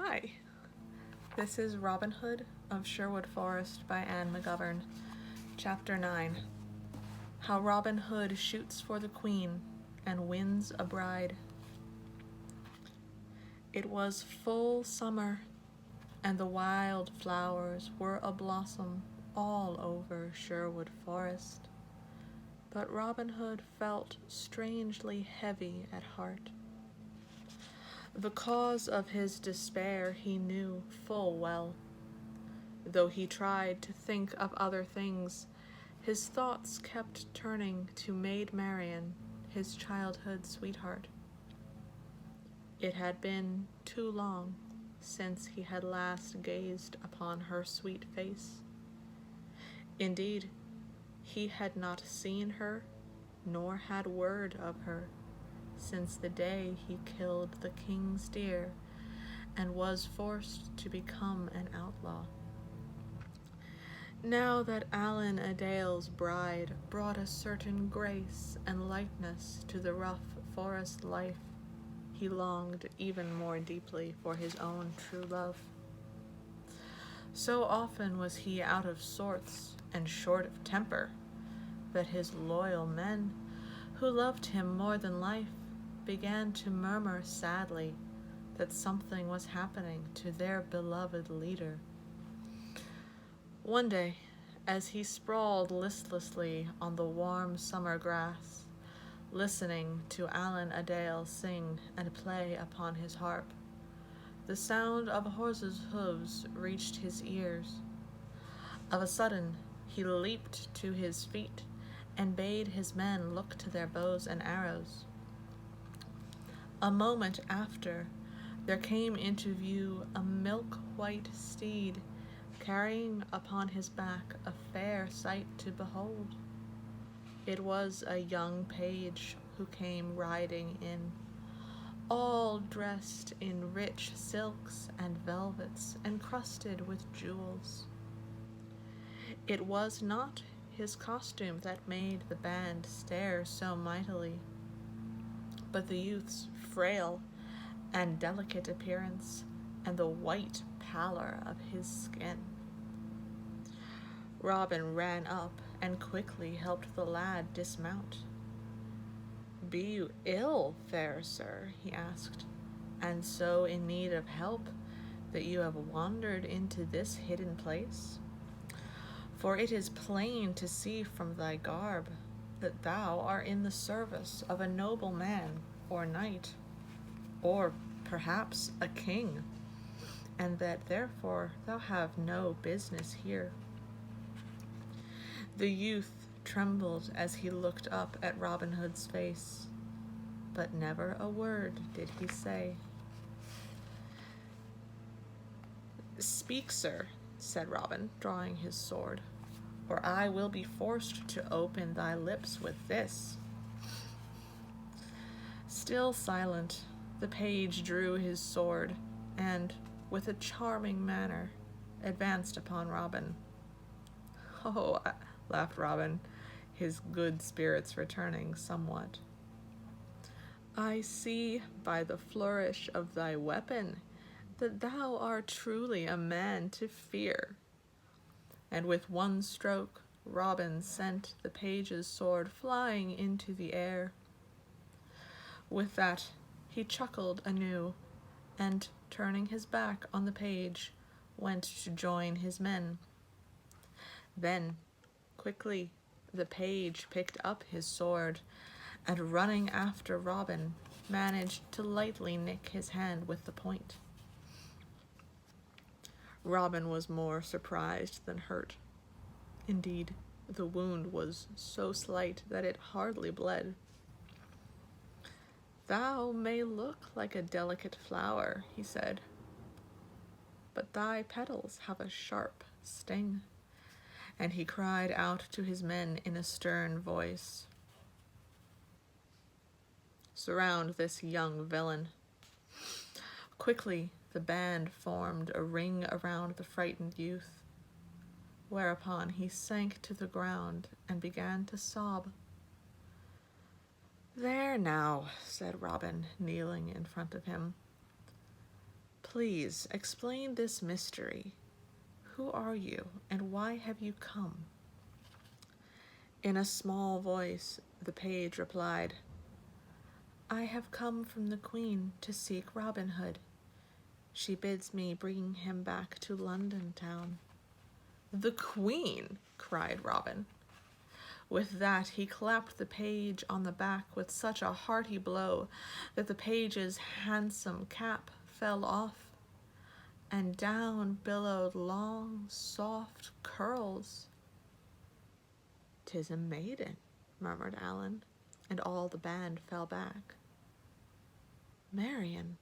Hi, this is Robin Hood of Sherwood Forest by Ann McGovern, Chapter 9. How Robin Hood Shoots for the Queen and Wins a Bride. It was full summer, and the wild flowers were a-blossom all over Sherwood Forest. But Robin Hood felt strangely heavy at heart. The cause of his despair he knew full well. Though he tried to think of other things, his thoughts kept turning to Maid Marian, his childhood sweetheart. It had been too long since he had last gazed upon her sweet face. Indeed, he had not seen her, nor had word of her, since the day he killed the king's deer and was forced to become an outlaw. Now that Allan a Dale's bride brought a certain grace and lightness to the rough forest life, he longed even more deeply for his own true love. So often was he out of sorts and short of temper that his loyal men, who loved him more than life, began to murmur sadly that something was happening to their beloved leader. One day, as he sprawled listlessly on the warm summer grass, listening to Allan a Dale sing and play upon his harp, the sound of a horse's hooves reached his ears. Of a sudden, he leaped to his feet and bade his men look to their bows and arrows. A moment after, there came into view a milk-white steed, carrying upon his back a fair sight to behold. It was a young page who came riding in, all dressed in rich silks and velvets encrusted with jewels. It was not his costume that made the band stare so mightily, but the youth's frail and delicate appearance and the white pallor of his skin. Robin ran up and quickly helped the lad dismount. "Be you ill, fair sir?" he asked, "and so in need of help that you have wandered into this hidden place? For it is plain to see from thy garb that thou art in the service of a noble man or knight, or perhaps a king, and that therefore thou have no business here." The youth trembled as he looked up at Robin Hood's face, but never a word did he say. "Speak, sir," said Robin, drawing his sword, "or I will be forced to open thy lips with this." Still silent, the page drew his sword, and, with a charming manner, advanced upon Robin. "Oh," laughed Robin, his good spirits returning somewhat, "I see by the flourish of thy weapon that thou art truly a man to fear." And with one stroke, Robin sent the page's sword flying into the air. With that, he chuckled anew, and, turning his back on the page, went to join his men. Then, quickly, the page picked up his sword, and running after Robin, managed to lightly nick his hand with the point. Robin was more surprised than hurt. Indeed, the wound was so slight that it hardly bled. "Thou may look like a delicate flower," he said, "but thy petals have a sharp sting." And he cried out to his men in a stern voice, "Surround this young villain." Quickly, the band formed a ring around the frightened youth, whereupon he sank to the ground and began to sob. "There now," said Robin, kneeling in front of him. Please explain this mystery. Who are you, and why have you come?" In a small voice, the page replied, "I have come from the Queen to seek Robin Hood. She bids me bring him back to London town." "The Queen!" cried Robin. With that he clapped the page on the back with such a hearty blow that the page's handsome cap fell off, and down billowed long, soft curls. "'Tis a maiden," murmured Alan, and all the band fell back. "Marian,"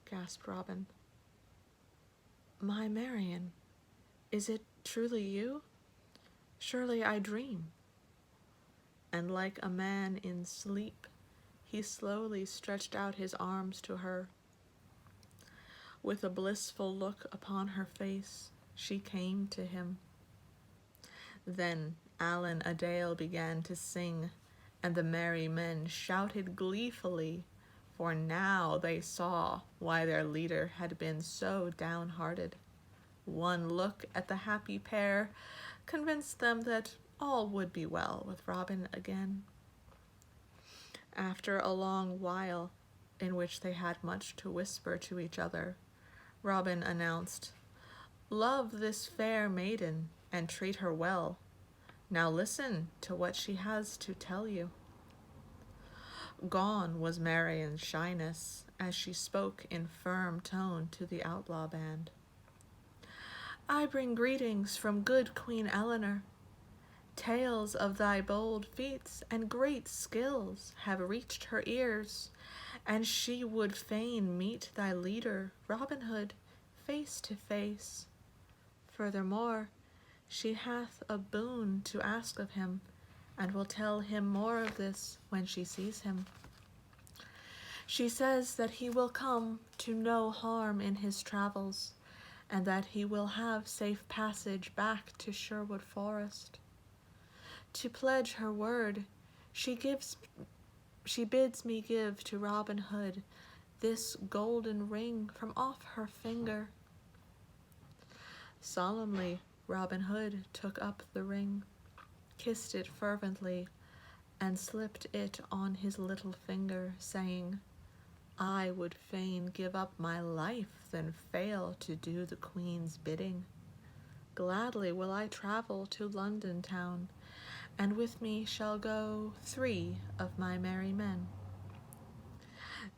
gasped Robin. "My Marian, is it truly you? Surely I dream." And like a man in sleep, he slowly stretched out his arms to her. With a blissful look upon her face, she came to him. Then Alan a Dale began to sing, and the merry men shouted gleefully, for now they saw why their leader had been so downhearted. One look at the happy pair convinced them that all would be well with Robin again. After a long while, in which they had much to whisper to each other, Robin announced, "Love this fair maiden, and treat her well. Now listen to what she has to tell you." Gone was Marian's shyness as she spoke in firm tone to the outlaw band. "I bring greetings from good Queen Eleanor. Tales of thy bold feats and great skills have reached her ears, and she would fain meet thy leader, Robin Hood, face to face. Furthermore, she hath a boon to ask of him, and will tell him more of this when she sees him. She says that he will come to no harm in his travels, and that he will have safe passage back to Sherwood Forest. To pledge her word, she bids me give to Robin Hood this golden ring from off her finger." Solemnly, Robin Hood took up the ring, kissed it fervently, and slipped it on his little finger, saying, "I would fain give up my life than fail to do the Queen's bidding. Gladly will I travel to London town, and with me shall go 3 of my merry men."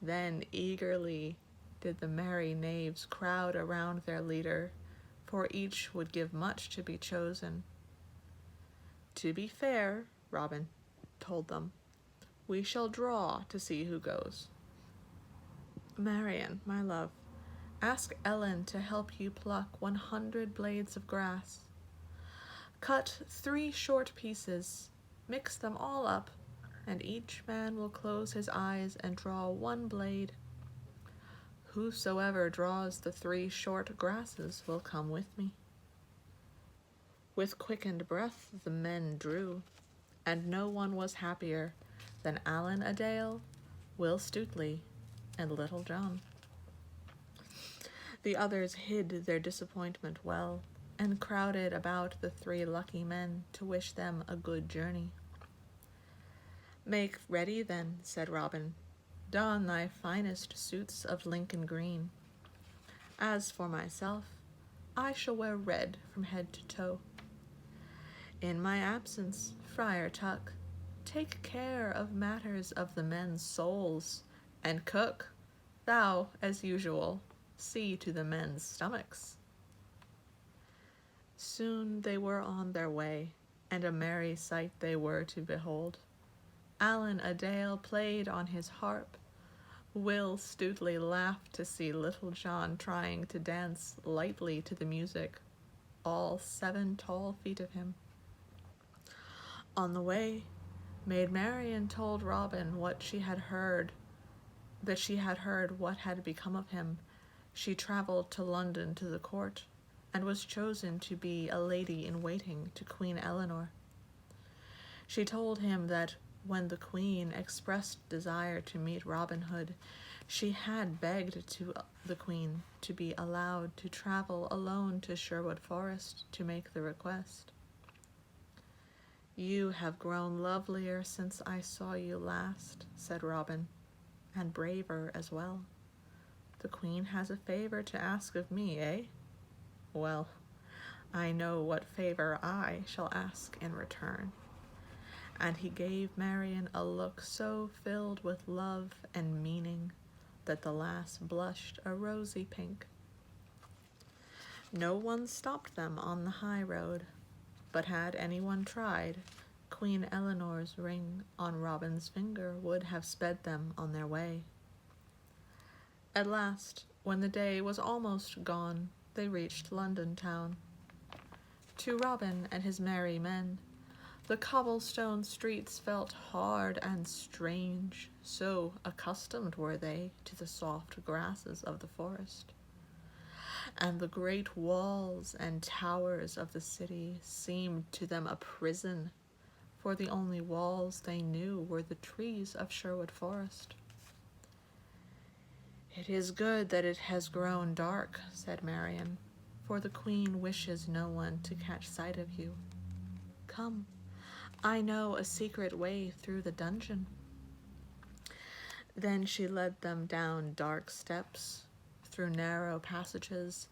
Then eagerly did the merry knaves crowd around their leader, for each would give much to be chosen. "To be fair," Robin told them, "we shall draw to see who goes. Marian, my love, ask Ellen to help you pluck 100 blades of grass. Cut 3 short pieces, mix them all up, and each man will close his eyes and draw 1 blade. Whosoever draws the 3 short grasses will come with me." With quickened breath the men drew, and no one was happier than Alan a Dale, Will Stutely, and Little John. The others hid their disappointment well, and crowded about the 3 lucky men to wish them a good journey. "Make ready then," said Robin. "Don thy finest suits of Lincoln green. As for myself, I shall wear red from head to toe. In my absence, Friar Tuck, take care of matters of the men's souls, and Cook, thou, as usual, see to the men's stomachs." Soon they were on their way, and a merry sight they were to behold. Alan a Dale played on his harp. Will Stutely laughed to see Little John trying to dance lightly to the music, all 7 tall feet of him. On the way, Maid Marian told Robin what she had heard what had become of him. She travelled to London to the court, and was chosen to be a lady-in-waiting to Queen Eleanor. She told him that when the Queen expressed desire to meet Robin Hood, She had begged the queen to be allowed to travel alone to Sherwood Forest to make the request. "You have grown lovelier since I saw you last," said Robin, "and braver as well. The queen has a favor to ask of me, eh? Well, I know what favor I shall ask in return." And he gave Marian a look so filled with love and meaning that the lass blushed a rosy pink. No one stopped them on the high road, but had anyone tried, Queen Eleanor's ring on Robin's finger would have sped them on their way. At last, when the day was almost gone, they reached London town. To Robin and his merry men, the cobblestone streets felt hard and strange, so accustomed were they to the soft grasses of the forest. And the great walls and towers of the city seemed to them a prison, for the only walls they knew were the trees of Sherwood Forest. "It is good that it has grown dark," said Marian, "for the queen wishes no one to catch sight of you. Come, I know a secret way through the dungeon." Then she led them down dark steps, through narrow passages,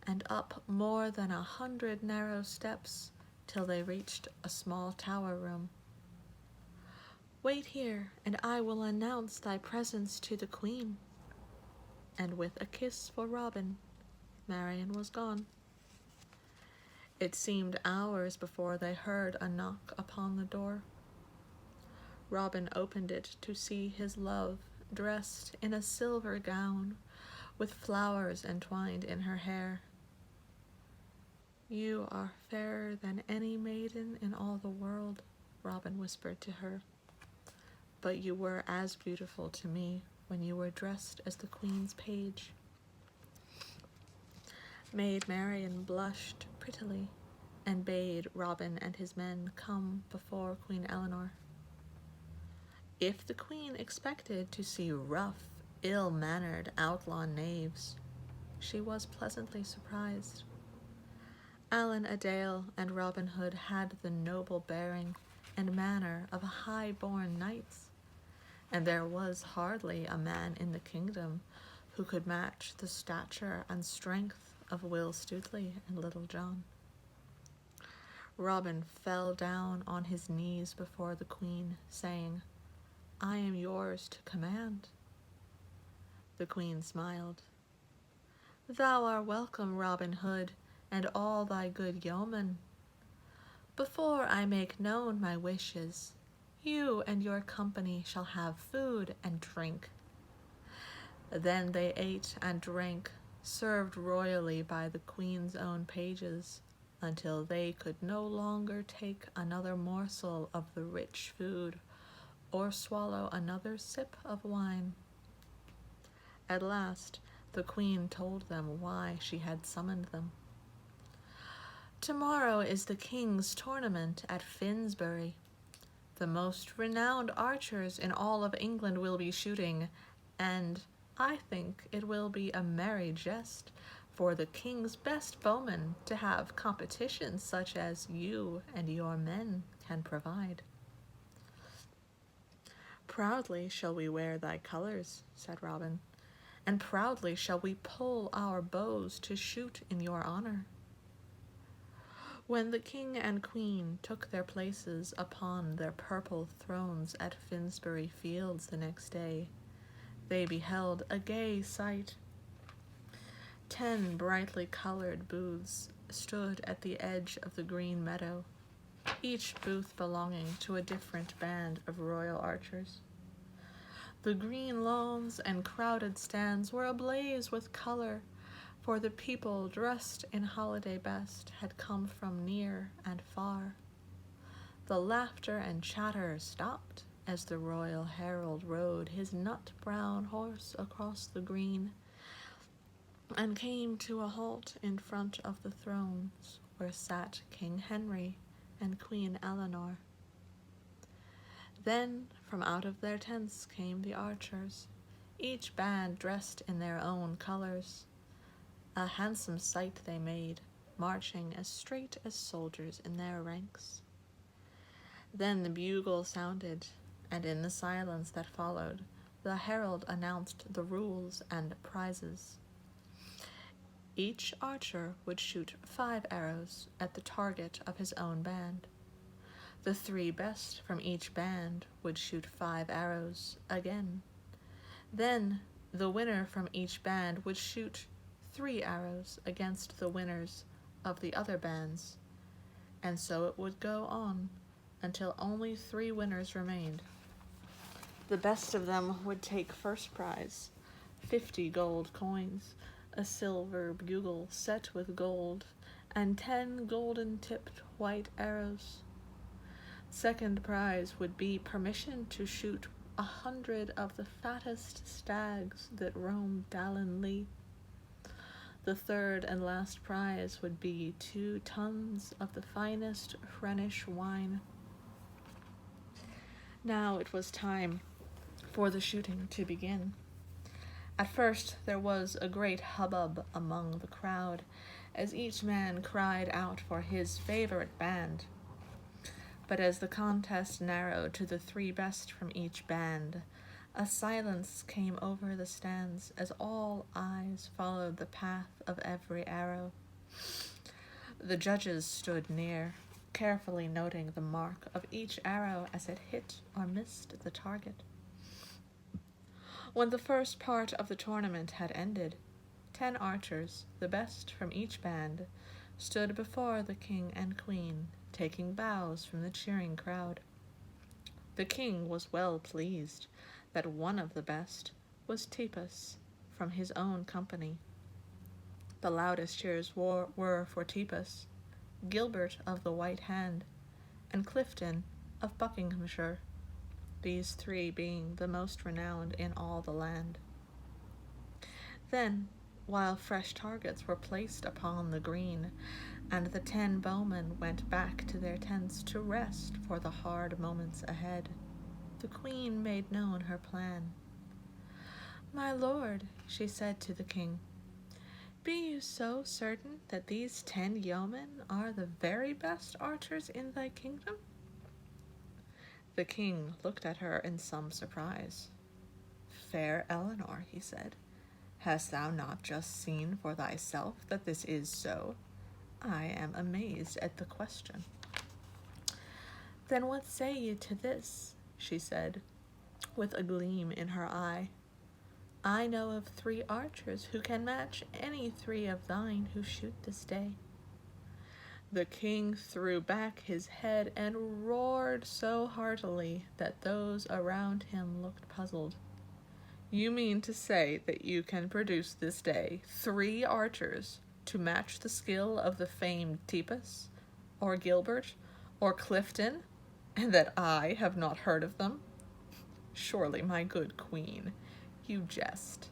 and up more than 100 narrow steps, till they reached a small tower room. "Wait here, and I will announce thy presence to the queen." And with a kiss for Robin, Marian was gone. It seemed hours before they heard a knock upon the door. Robin opened it to see his love dressed in a silver gown, with flowers entwined in her hair. "You are fairer than any maiden in all the world," Robin whispered to her. "But you were as beautiful to me when you were dressed as the queen's page." Maid Marian blushed prettily and bade Robin and his men come before Queen Eleanor. If the queen expected to see rough, ill-mannered outlaw knaves, she was pleasantly surprised. Allan a Dale and Robin Hood had the noble bearing and manner of high-born knights, and there was hardly a man in the kingdom who could match the stature and strength of Will Stutely and Little John. Robin fell down on his knees before the queen, saying, "I am yours to command." The queen smiled. "Thou art welcome, Robin Hood, and all thy good yeomen. Before I make known my wishes, you and your company shall have food and drink." Then they ate and drank, served royally by the queen's own pages, until they could no longer take another morsel of the rich food or swallow another sip of wine. At last, the queen told them why she had summoned them. "Tomorrow is the king's tournament at Finsbury. The most renowned archers in all of England will be shooting, and I think it will be a merry jest for the king's best bowmen to have competitions such as you and your men can provide." "Proudly shall we wear thy colors," said Robin, "and proudly shall we pull our bows to shoot in your honor." When the king and queen took their places upon their purple thrones at Finsbury Fields the next day, they beheld a gay sight. 10 brightly colored booths stood at the edge of the green meadow, each booth belonging to a different band of royal archers. The green lawns and crowded stands were ablaze with color, for the people dressed in holiday best had come from near and far. The laughter and chatter stopped as the royal herald rode his nut-brown horse across the green and came to a halt in front of the thrones where sat King Henry and Queen Eleanor. Then from out of their tents came the archers, each band dressed in their own colors. A handsome sight they made, marching as straight as soldiers in their ranks. Then the bugle sounded, and in the silence that followed, the herald announced the rules and prizes. Each archer would shoot 5 arrows at the target of his own band. The 3 best from each band would shoot 5 arrows again. Then the winner from each band would shoot 3 arrows against the winners of the other bands, and so it would go on until only 3 winners remained. The best of them would take first prize, 50 gold coins, a silver bugle set with gold, and 10 golden-tipped white arrows. Second prize would be permission to shoot 100 of the fattest stags that roamed Dallin Lee. The third and last prize would be 2 tons of the finest Rhenish wine. Now it was time for the shooting to begin. At first there was a great hubbub among the crowd, as each man cried out for his favorite band. But as the contest narrowed to the 3 best from each band, a silence came over the stands as all eyes followed the path of every arrow. The judges stood near, carefully noting the mark of each arrow as it hit or missed the target. When the first part of the tournament had ended, 10 archers, the best from each band, stood before the king and queen, taking bows from the cheering crowd. The king was well pleased that one of the best was Tipus from his own company. The loudest cheers were for Tipus, Gilbert of the White Hand, and Clifton of Buckinghamshire, these 3 being the most renowned in all the land. Then, while fresh targets were placed upon the green, and the 10 bowmen went back to their tents to rest for the hard moments ahead, the queen made known her plan. "My lord," she said to the king, "be you so certain that these 10 yeomen are the very best archers in thy kingdom?" The king looked at her in some surprise. "Fair Eleanor," he said, "hast thou not just seen for thyself that this is so? I am amazed at the question." "Then what say you to this?" she said, with a gleam in her eye. "I know of 3 archers who can match any 3 of thine who shoot this day." The king threw back his head and roared so heartily that those around him looked puzzled. "You mean to say that you can produce this day 3 archers to match the skill of the famed Tipus, or Gilbert, or Clifton, and that I have not heard of them? Surely, my good queen, you jest."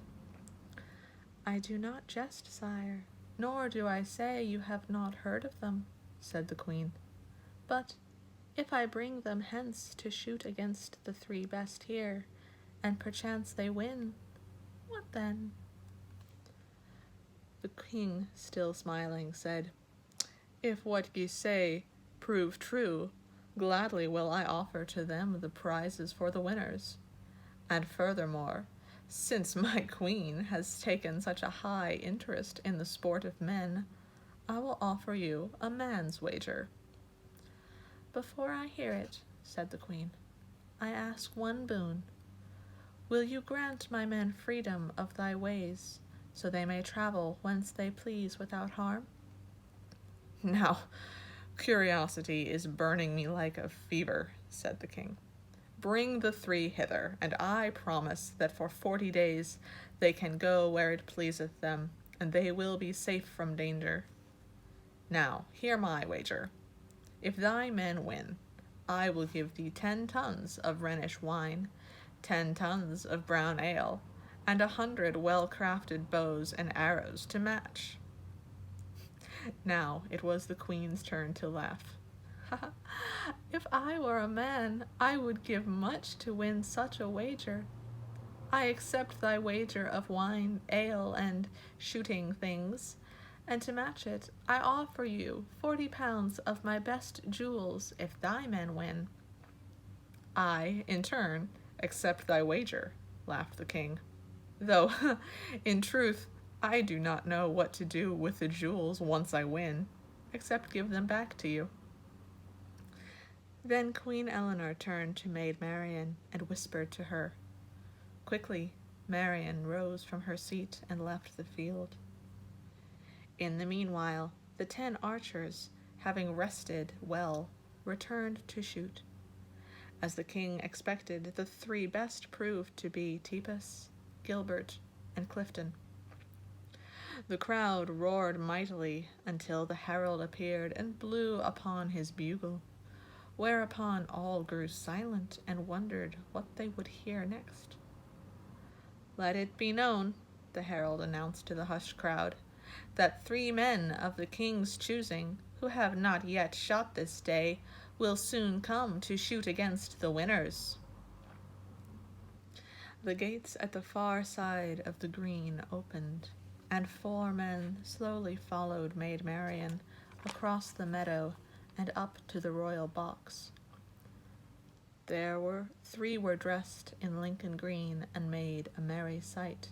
"I do not jest, sire, nor do I say you have not heard of them," said the queen. "But if I bring them hence to shoot against the 3 best here, and perchance they win, what then?" The king, still smiling, said, "If what ye say prove true, gladly will I offer to them the prizes for the winners. And furthermore, since my queen has taken such a high interest in the sport of men, I will offer you a man's wager." "Before I hear it," said the queen, "I ask one boon. Will you grant my men freedom of thy ways, so they may travel whence they please without harm?" "Now, curiosity is burning me like a fever," said the king. "Bring the 3 hither, and I promise that for 40 days they can go where it pleaseth them, and they will be safe from danger. Now, hear my wager. If thy men win, I will give thee 10 tons of Rhenish wine, 10 tons of brown ale, and 100 well-crafted bows and arrows to match." Now it was the queen's turn to laugh. "If I were a man, I would give much to win such a wager." I accept thy wager of wine, ale, and shooting things, and to match it, I offer you 40 pounds of my best jewels if thy men win. I, in turn, accept thy wager, laughed the king. Though, in truth, I do not know what to do with the jewels once I win, except give them back to you. Then Queen Eleanor turned to Maid Marian and whispered to her. Quickly, Marian rose from her seat and left the field. In the meanwhile, the 10 archers, having rested well, returned to shoot. As the king expected, the 3 best proved to be Tepus, Gilbert, and Clifton. The crowd roared mightily until the herald appeared and blew upon his bugle, whereupon all grew silent and wondered what they would hear next. Let it be known, the herald announced to the hushed crowd, that 3 men of the king's choosing, who have not yet shot this day, will soon come to shoot against the winners. The gates at the far side of the green opened, and 4 men slowly followed Maid Marian across the meadow and up to the royal box. There were 3 were dressed in Lincoln green and made a merry sight.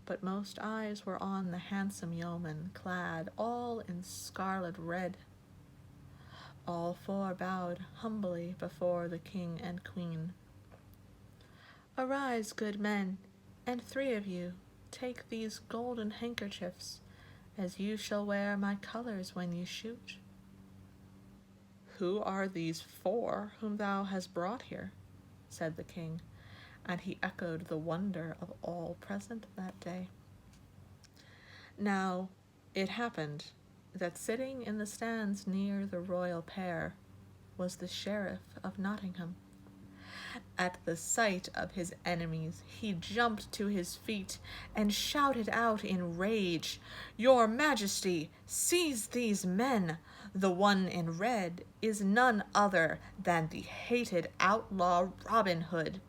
But most eyes were on the handsome yeoman, clad all in scarlet red. All 4 bowed humbly before the king and queen. Arise, good men, and 3 of you, take these golden handkerchiefs, as you shall wear my colors when you shoot. Who are these 4 whom thou hast brought here? Said the king, and he echoed the wonder of all present that day. Now, it happened that sitting in the stands near the royal pair was the sheriff of Nottingham. At the sight of his enemies, he jumped to his feet and shouted out in rage, "Your Majesty, seize these men! The one in red is none other than the hated outlaw Robin Hood,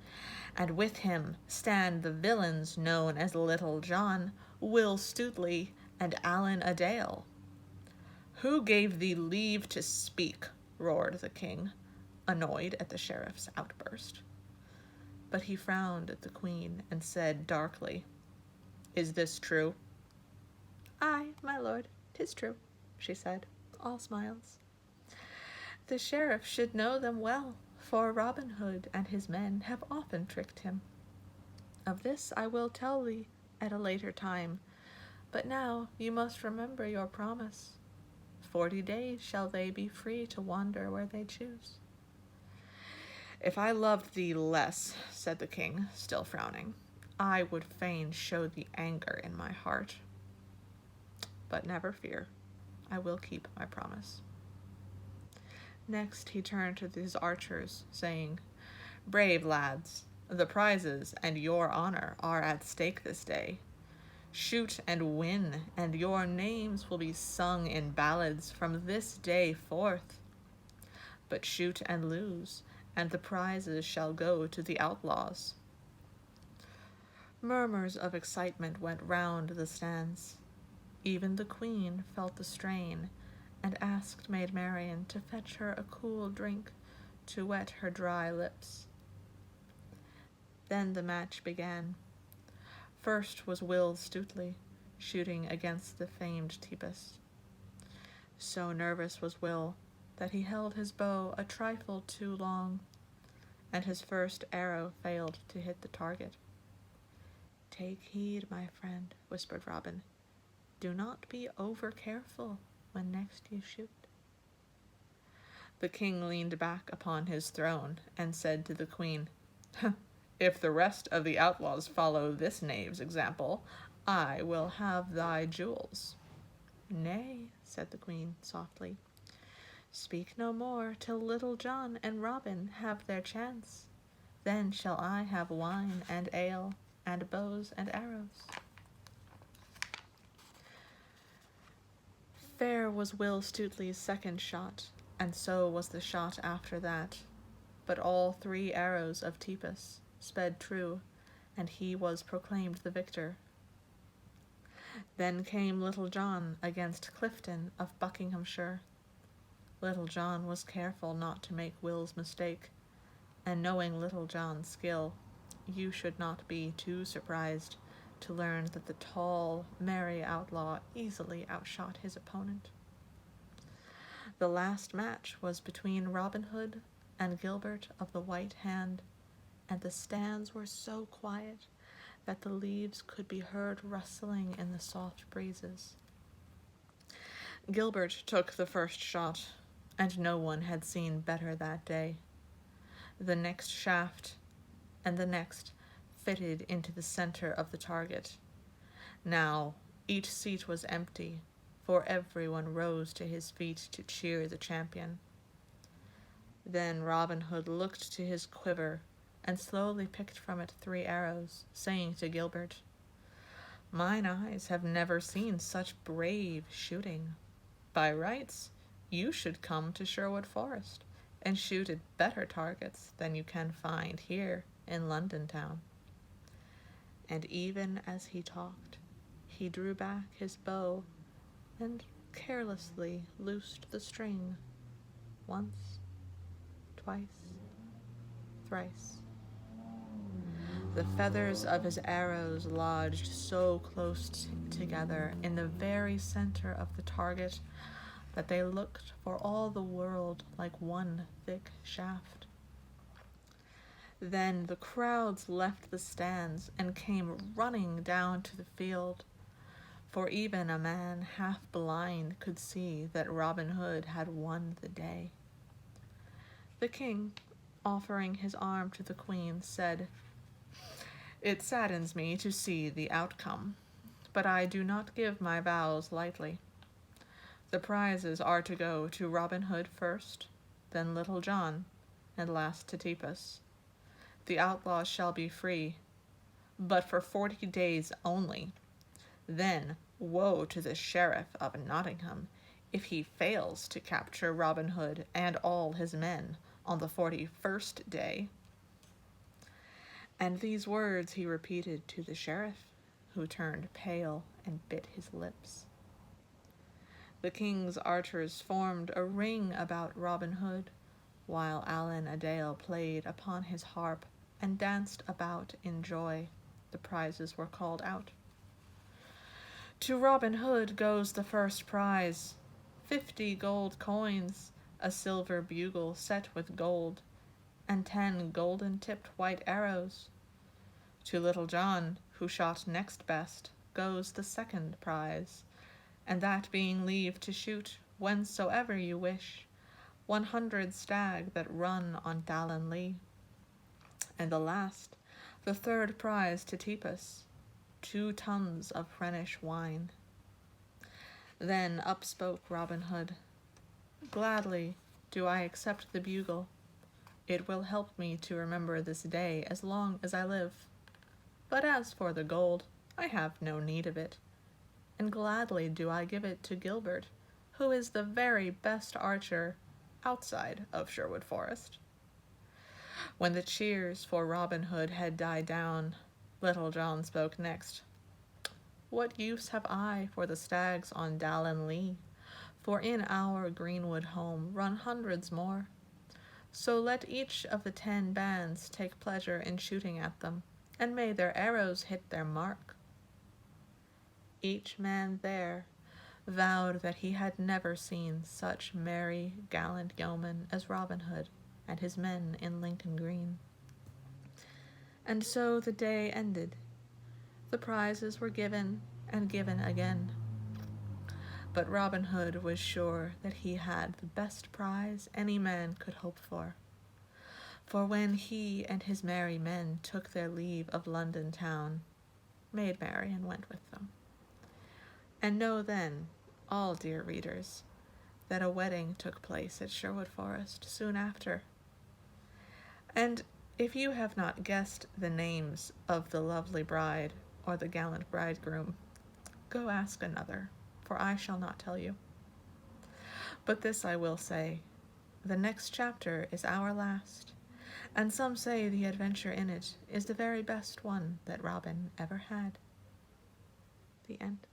and with him stand the villains known as Little John, Will Stutely, and Allan a Dale." "Who gave thee leave to speak?" roared the king, annoyed at the sheriff's outburst. But he frowned at the queen and said darkly, "Is this true?" "Aye, my lord, 'tis true," she said, all smiles. "The sheriff should know them well, for Robin Hood and his men have often tricked him. Of this I will tell thee at a later time, but now you must remember your promise. 40 days shall they be free to wander where they choose." "If I loved thee less," said the king, still frowning, "I would fain show thee anger in my heart. But never fear, I will keep my promise." Next he turned to his archers, saying, "Brave lads, the prizes and your honor are at stake this day. Shoot and win, and your names will be sung in ballads from this day forth. But shoot and lose, and the prizes shall go to the outlaws." Murmurs of excitement went round the stands. Even the queen felt the strain, and asked Maid Marian to fetch her a cool drink to wet her dry lips. Then the match began. First was Will Stutely, shooting against the famed Tepus. So nervous was Will that he held his bow a trifle too long, and his first arrow failed to hit the target. "Take heed, my friend," whispered Robin. "Do not be over-careful when next you shoot." The king leaned back upon his throne and said to the queen, "If the rest of the outlaws follow this knave's example, I will have thy jewels." "Nay," said the queen softly, "speak no more till Little John and Robin have their chance. Then shall I have wine and ale and bows and arrows." Fair was Will Stutely's second shot, and so was the shot after that, but all 3 arrows of Tepus sped true, and he was proclaimed the victor. Then came Little John against Clifton of Buckinghamshire. Little John was careful not to make Will's mistake, and knowing Little John's skill, you should not be too surprised to learn that the tall, merry outlaw easily outshot his opponent. The last match was between Robin Hood and Gilbert of the White Hand, and the stands were so quiet that the leaves could be heard rustling in the soft breezes. Gilbert took the first shot, and no one had seen better that day. The next shaft, and the next, fitted into the center of the target. Now each seat was empty, for everyone rose to his feet to cheer the champion. Then Robin Hood looked to his quiver and slowly picked from it 3 arrows, saying to Gilbert, "Mine eyes have never seen such brave shooting. By rights, you should come to Sherwood Forest and shoot at better targets than you can find here in London town." And even as he talked, he drew back his bow and carelessly loosed the string, once, twice, thrice. The feathers of his arrows lodged so close together in the very center of the target that they looked for all the world like one thick shaft. Then the crowds left the stands and came running down to the field, for even a man half blind could see that Robin Hood had won the day. The king, offering his arm to the queen, said, "It saddens me to see the outcome, but I do not give my vows lightly. The prizes are to go to Robin Hood first, then Little John, and last to Tippus. The outlaws shall be free, but for 40 days only. Then woe to the sheriff of Nottingham if he fails to capture Robin Hood and all his men on the 41st day." And these words he repeated to the sheriff, who turned pale and bit his lips. The king's archers formed a ring about Robin Hood, while Allan a Dale played upon his harp and danced about in joy. The prizes were called out. To Robin Hood goes the first prize, 50 gold coins, a silver bugle set with gold, and 10 golden-tipped white arrows. To Little John, who shot next best, goes the second prize, and that being leave to shoot whensoever you wish, 100 stag that run on Dallin Lee. And the last, the third prize to Tippus, 2 tuns of Rhenish wine. Then up spoke Robin Hood, "Gladly do I accept the bugle. It will help me to remember this day as long as I live. But as for the gold, I have no need of it, and gladly do I give it to Gilbert, who is the very best archer outside of Sherwood Forest." When the cheers for Robin Hood had died down, Little John spoke next. "What use have I for the stags on Dallin Lee? For in our greenwood home run hundreds more. So let each of the 10 bands take pleasure in shooting at them, and may their arrows hit their mark." Each man there vowed that he had never seen such merry, gallant yeomen as Robin Hood and his men in Lincoln Green. And so the day ended. The prizes were given and given again. But Robin Hood was sure that he had the best prize any man could hope for. For when he and his merry men took their leave of London town, Maid Marian went with them. And know then, all dear readers, that a wedding took place at Sherwood Forest soon after. And if you have not guessed the names of the lovely bride or the gallant bridegroom, go ask another, for I shall not tell you. But this I will say, the next chapter is our last, and some say the adventure in it is the very best one that Robin ever had. The end.